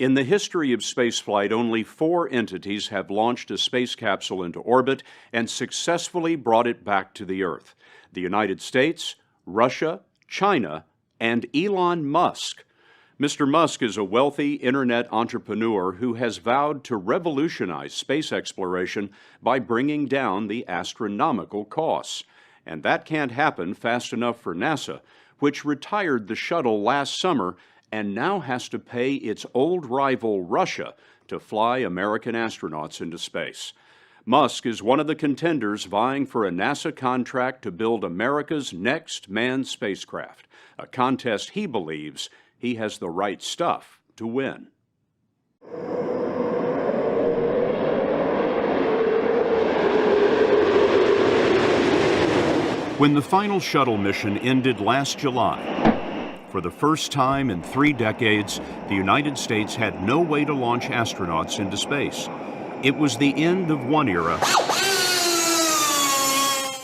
In the history of spaceflight, only 4 entities have launched a space capsule into orbit and successfully brought it back to the Earth: the United States, Russia, China, and Elon Musk. Mr. Musk is a wealthy internet entrepreneur who has vowed to revolutionize space exploration by bringing down the astronomical costs. And that can't happen fast enough for NASA, which retired the shuttle last summer and now has to pay its old rival Russia to fly American astronauts into space. Musk is one of the contenders vying for a NASA contract to build America's next manned spacecraft, a contest he believes he has the right stuff to win. When the final shuttle mission ended last July, for the first time in 3 decades, the United States had no way to launch astronauts into space. It was the end of one era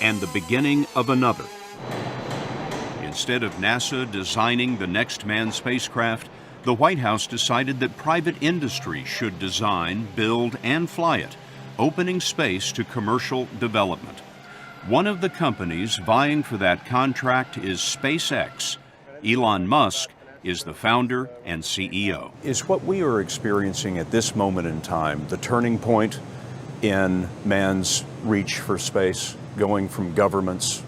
and the beginning of another. Instead of NASA designing the next manned spacecraft, the White House decided that private industry should design, build, and fly it, opening space to commercial development. One of the companies vying for that contract is SpaceX. Elon Musk is the founder and CEO. Is what we are experiencing at this moment in time the turning point in man's reach for space, going from governments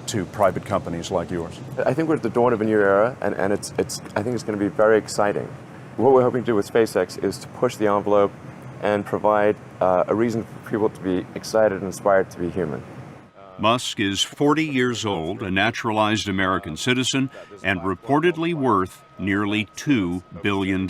to private companies like yours? I think we're at the dawn of a new era, and I think it's going to be very exciting. What we're hoping to do with SpaceX is to push the envelope and provide a reason for people to be excited and inspired to be human. Musk is 40 years old, a naturalized American citizen, and reportedly worth nearly $2 billion.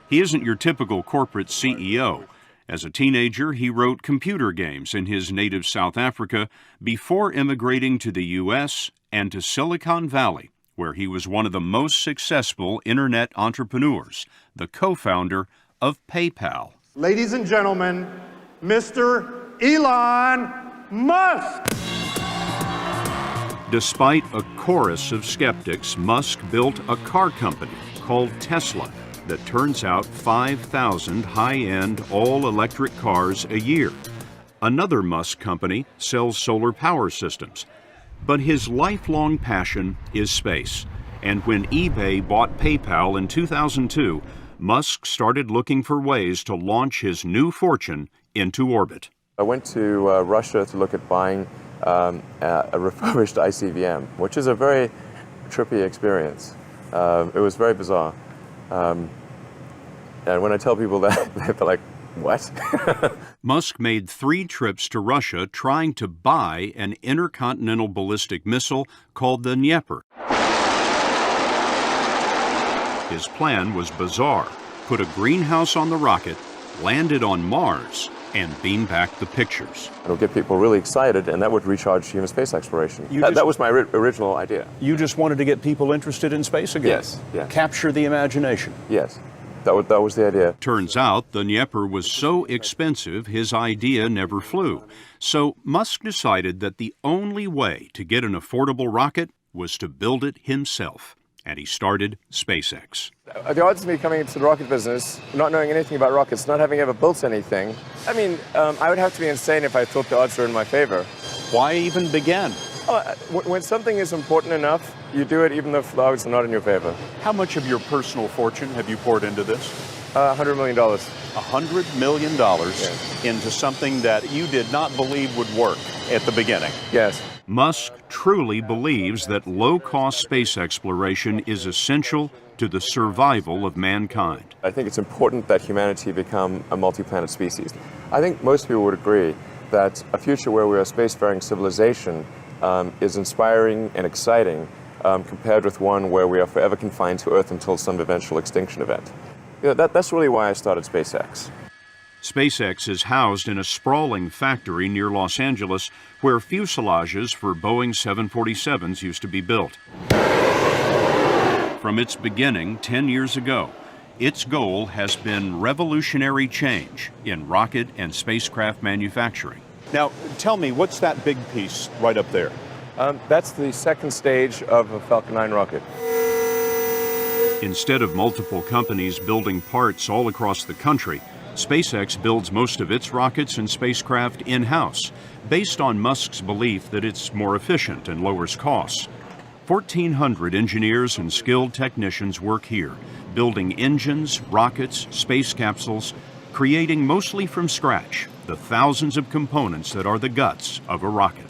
He isn't your typical corporate CEO. As a teenager, he wrote computer games in his native South Africa before immigrating to the U.S. and to Silicon Valley, where he was one of the most successful internet entrepreneurs, the co-founder of PayPal. Ladies and gentlemen, Mr. Elon Musk! Despite a chorus of skeptics, Musk built a car company called Tesla that turns out 5,000 high-end all-electric cars a year. Another Musk company sells solar power systems. But his lifelong passion is space. And when eBay bought PayPal in 2002, Musk started looking for ways to launch his new fortune into orbit. I went to Russia to look at buying a refurbished ICBM, which is a very trippy experience. It was very bizarre. And when I tell people that, they're like, what? Musk made 3 trips to Russia trying to buy an intercontinental ballistic missile called the Dnieper. His plan was bizarre: put a greenhouse on the rocket, land it on Mars, and beam back the pictures. It'll get people really excited, and that would recharge human space exploration. That was my original idea. You just wanted to get people interested in space again? Yes, yes. Capture the imagination? Yes, that was the idea. Turns out the Dnieper was so expensive, his idea never flew. So Musk decided that the only way to get an affordable rocket was to build it himself. And he started SpaceX. The odds of me coming into the rocket business, not knowing anything about rockets, not having ever built anything, I mean, I would have to be insane if I thought the odds were in my favor. Why even begin? When something is important enough, you do it even though the odds are not in your favor. How much of your personal fortune have you poured into this? $100 million. $100 million Yes. into something that you did not believe would work at the beginning? Yes. Musk truly believes that low-cost space exploration is essential to the survival of mankind. I think it's important that humanity become a multi-planet species. I think most people would agree that a future where we're a spacefaring civilization is inspiring and exciting compared with one where we are forever confined to Earth until some eventual extinction event. You know, that's really why I started SpaceX. SpaceX is housed in a sprawling factory near Los Angeles where fuselages for Boeing 747s used to be built. From its beginning 10 years ago, its goal has been revolutionary change in rocket and spacecraft manufacturing. Now, tell me, what's that big piece right up there? That's the second stage of a Falcon 9 rocket. Instead of multiple companies building parts all across the country, SpaceX builds most of its rockets and spacecraft in-house, based on Musk's belief that it's more efficient and lowers costs. 1,400 engineers and skilled technicians work here, building engines, rockets, space capsules, creating mostly from scratch the thousands of components that are the guts of a rocket.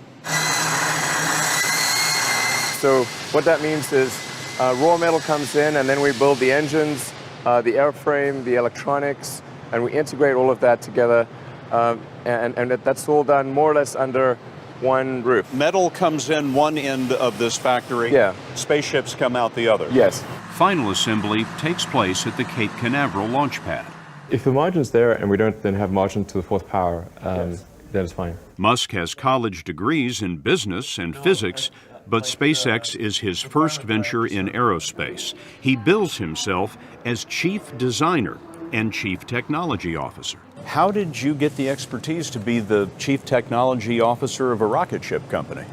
So what that means is raw metal comes in, and then we build the engines, the airframe, the electronics, and we integrate all of that together. And that's all done more or less under one roof. Metal comes in one end of this factory. Yeah. Spaceships come out the other. Yes. Final assembly takes place at the Cape Canaveral launch pad. If the margin's there and we don't then have margin to the fourth power, then it's fine. Musk has college degrees in business and physics, but SpaceX is his first venture in aerospace. He bills himself as chief designer and chief technology officer. How did you get the expertise to be the chief technology officer of a rocket ship company?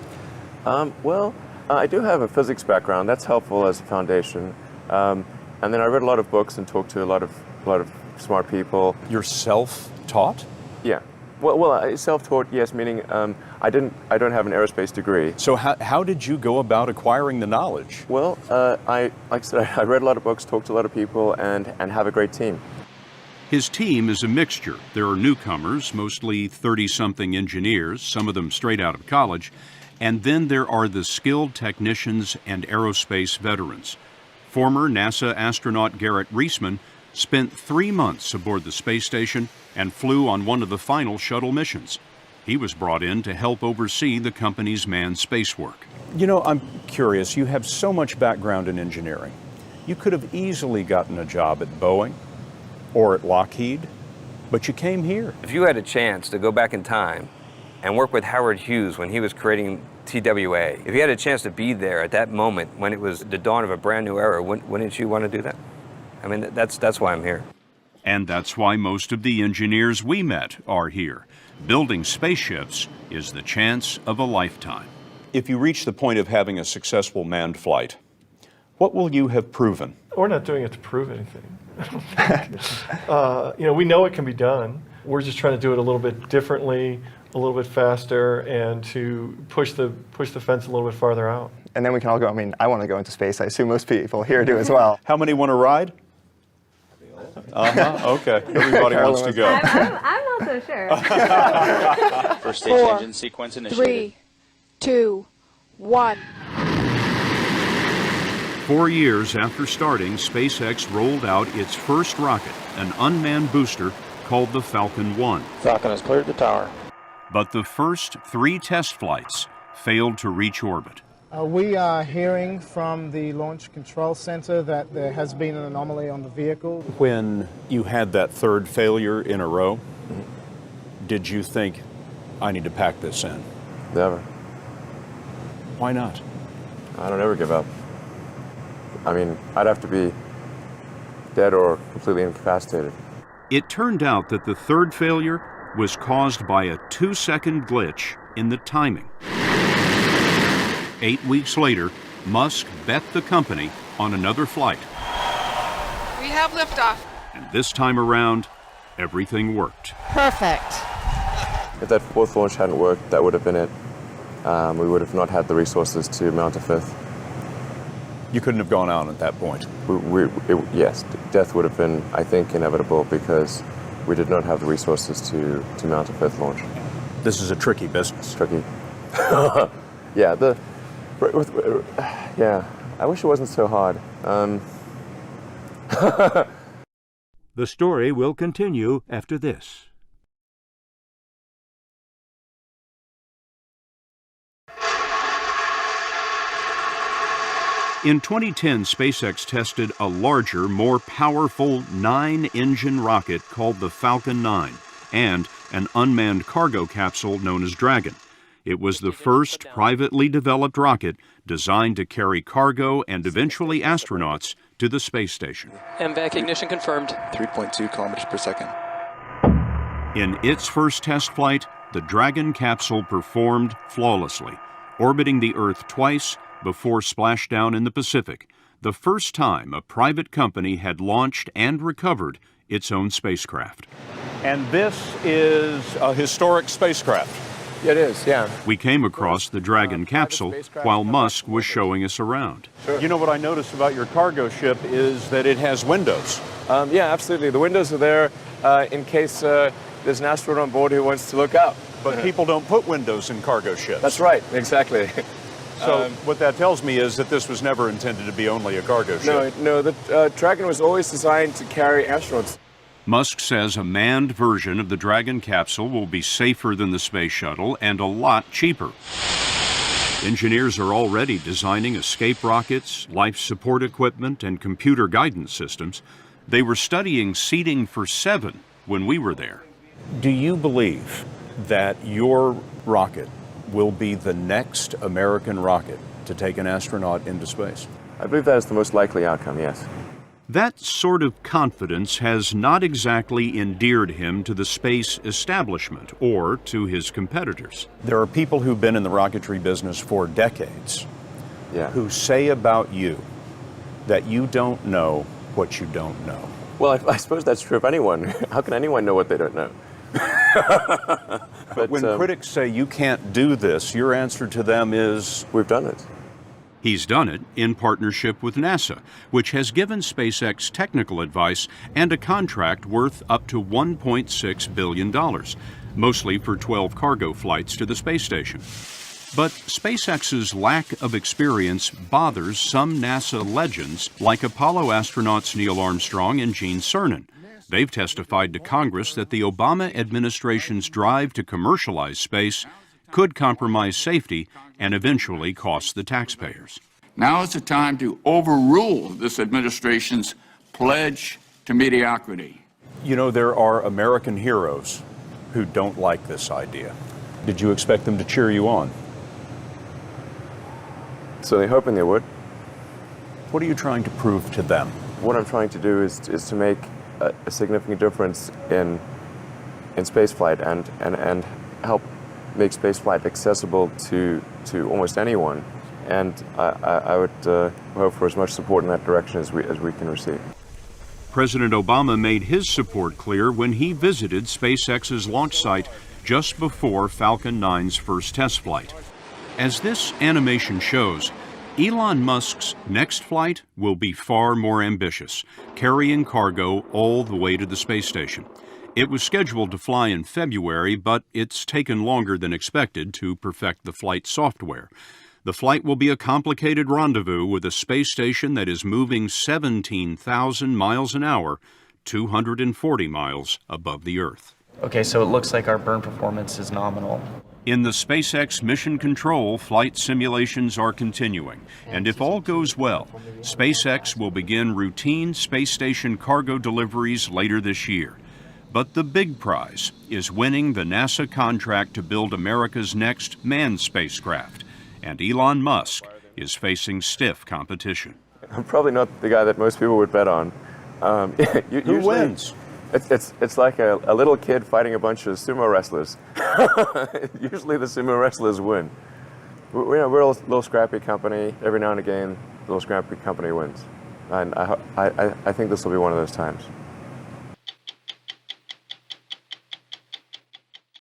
I do have a physics background. That's helpful as a foundation. And then I read a lot of books and talked to a lot of smart people. You're self-taught? Yeah. Well, self-taught, yes, meaning I don't have an aerospace degree. So how did you go about acquiring the knowledge? Well, like I said, I read a lot of books, talked to a lot of people, and have a great team. His team is a mixture. There are newcomers, mostly 30-something engineers, some of them straight out of college, and then there are the skilled technicians and aerospace veterans. Former NASA astronaut Garrett Reisman spent 3 months aboard the space station and flew on one of the final shuttle missions. He was brought in to help oversee the company's manned space work. You know, I'm curious. You have so much background in engineering. You could have easily gotten a job at Boeing or at Lockheed, but you came here. If you had a chance to go back in time and work with Howard Hughes when he was creating TWA, if you had a chance to be there at that moment when it was the dawn of a brand new era, wouldn't you want to do that? I mean, that's why I'm here. And that's why most of the engineers we met are here. Building spaceships is the chance of a lifetime. If you reach the point of having a successful manned flight, what will you have proven? We're not doing it to prove anything. We know it can be done. We're just trying to do it a little bit differently, a little bit faster, and to push the fence a little bit farther out. And then we can all go. I mean, I want to go into space. I assume most people here do as well. How many want to ride? Okay. Everybody wants to go. I'm not so sure. First stage engine sequence initiated. 3, 2, 1. 4 years after starting, SpaceX rolled out its first rocket, an unmanned booster called the Falcon 1. Falcon has cleared the tower. But the first 3 test flights failed to reach orbit. We are hearing from the Launch Control Center that there has been an anomaly on the vehicle. When you had that third failure in a row, did you think, I need to pack this in? Never. Why not? I don't ever give up. I mean, I'd have to be dead or completely incapacitated. It turned out that the third failure was caused by a 2-second glitch in the timing. 8 weeks later, Musk bet the company on another flight. We have liftoff. And this time around, everything worked. Perfect. If that fourth launch hadn't worked, that would have been it. We would have not had the resources to mount a fifth. You couldn't have gone out at that point. Yes, death would have been, I think, inevitable because we did not have the resources to mount a fifth launch. This is a tricky business. Tricky. Yeah, I wish it wasn't so hard. The story will continue after this. In 2010, SpaceX tested a larger, more powerful 9-engine rocket called the Falcon 9 and an unmanned cargo capsule known as Dragon. It was the first privately developed rocket designed to carry cargo and eventually astronauts to the space station. MVAC ignition confirmed. 3.2 kilometers per second. In its first test flight, the Dragon capsule performed flawlessly, orbiting the Earth twice before splashdown in the Pacific, the first time a private company had launched and recovered its own spacecraft. And this is a historic spacecraft. Yeah, it is, yeah. We came across the Dragon capsule while Musk was showing us around. You know what I noticed about your cargo ship is that it has windows. Yeah, absolutely. The windows are there in case there's an astronaut on board who wants to look up. But people don't put windows in cargo ships. That's right, exactly. So what that tells me is that this was never intended to be only a cargo ship. No, the Dragon was always designed to carry astronauts. Musk says a manned version of the Dragon capsule will be safer than the space shuttle and a lot cheaper. Engineers are already designing escape rockets, life support equipment, and computer guidance systems. They were studying seating for 7 when we were there. Do you believe that your rocket will be the next American rocket to take an astronaut into space? I believe that is the most likely outcome, yes. That sort of confidence has not exactly endeared him to the space establishment or to his competitors. There are people who've been in the rocketry business for decades who say about you that you don't know what you don't know. Well, I suppose that's true of anyone. How can anyone know what they don't know? But when critics say you can't do this, your answer to them is, we've done it. He's done it in partnership with NASA, which has given SpaceX technical advice and a contract worth up to $1.6 billion, mostly for 12 cargo flights to the space station. But SpaceX's lack of experience bothers some NASA legends like Apollo astronauts Neil Armstrong and Gene Cernan. They've testified to Congress that the Obama administration's drive to commercialize space could compromise safety and eventually cost the taxpayers. Now is the time to overrule this administration's pledge to mediocrity. You know, there are American heroes who don't like this idea. Did you expect them to cheer you on? So they're hoping they would. What are you trying to prove to them? What I'm trying to do is to make a significant difference in spaceflight and help make spaceflight accessible to almost anyone. And I would hope for as much support in that direction as we can receive. President Obama made his support clear when he visited SpaceX's launch site just before Falcon 9's first test flight. As this animation shows, Elon Musk's next flight will be far more ambitious, carrying cargo all the way to the space station. It was scheduled to fly in February, but it's taken longer than expected to perfect the flight software. The flight will be a complicated rendezvous with a space station that is moving 17,000 miles an hour, 240 miles above the Earth. Okay, so it looks like our burn performance is nominal. In the SpaceX Mission Control, flight simulations are continuing, and if all goes well, SpaceX will begin routine space station cargo deliveries later this year. But the big prize is winning the NASA contract to build America's next manned spacecraft, and Elon Musk is facing stiff competition. I'm probably not the guy that most people would bet on. Who wins? It's like a little kid fighting a bunch of sumo wrestlers. Usually the sumo wrestlers win. We're a little scrappy company. Every now and again, the little scrappy company wins. And I think this will be one of those times.